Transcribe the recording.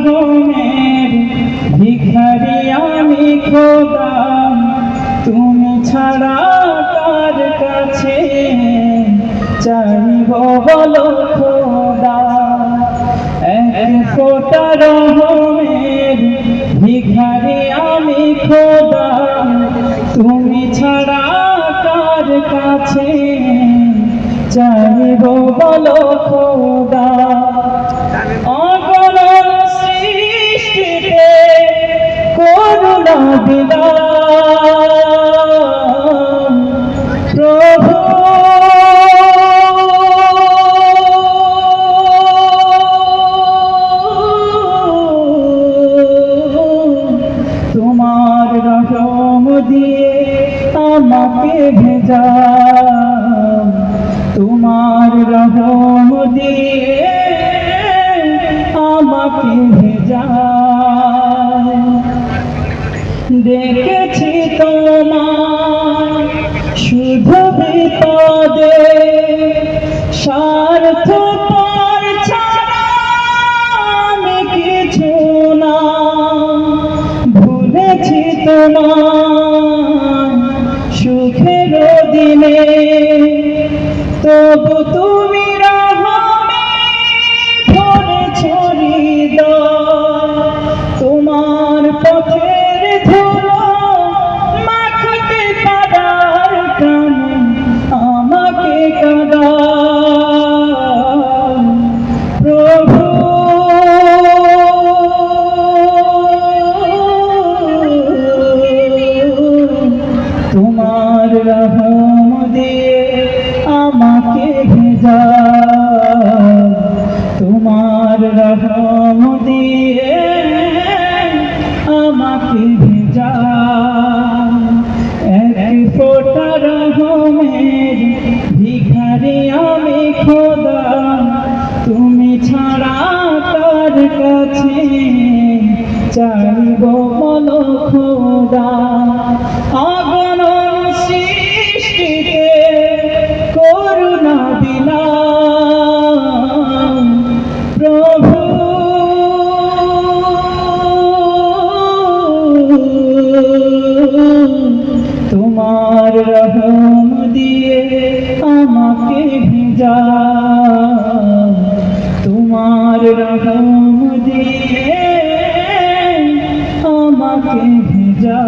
রহমের ভিখারি আমি খোদা, তুমি ছাড়া কার কাছে চাইব বলো খোদা। এক ফোঁটা রহমের ভিখারি আমি খোদা, তুমি ছাড়া কার কাছে চাইব বলো খোদা। অগণন সৃষ্টিতে করুণা বিধান প্রভু, তোমার রহম দিয়ে আমাকে ভেজা, তোমার রহম দিয়ে আমাকে ভেজা। দেখেছি তোমার শুধু বিপদে, স্বার্থপর ছাড়া আমি কিছু না। ভুলেছি তোমার সুখের দিনে, তবু তুমি রহমে ভরেছ হৃদয়। তোমার পথের ধুলো মাখতে পারার কামে আমাকে কাঁদাও প্রভু। তোমার রহম দিয়ে আমাকে ভেজা, তোমার রহম দিয়ে আমাকে ভেজা। এক ফোঁটা রহমের ভিখারি আমি খোদা, তুমি ছাড়া কার কাছে চাইব বলো খোদা। অগণন সৃষ্টিতে করুণা দিলাম প্রভু, তোমার রহম দিয়ে আমাকে ভেজা, তোমার রহম দিয়ে আমাকে ভেজা।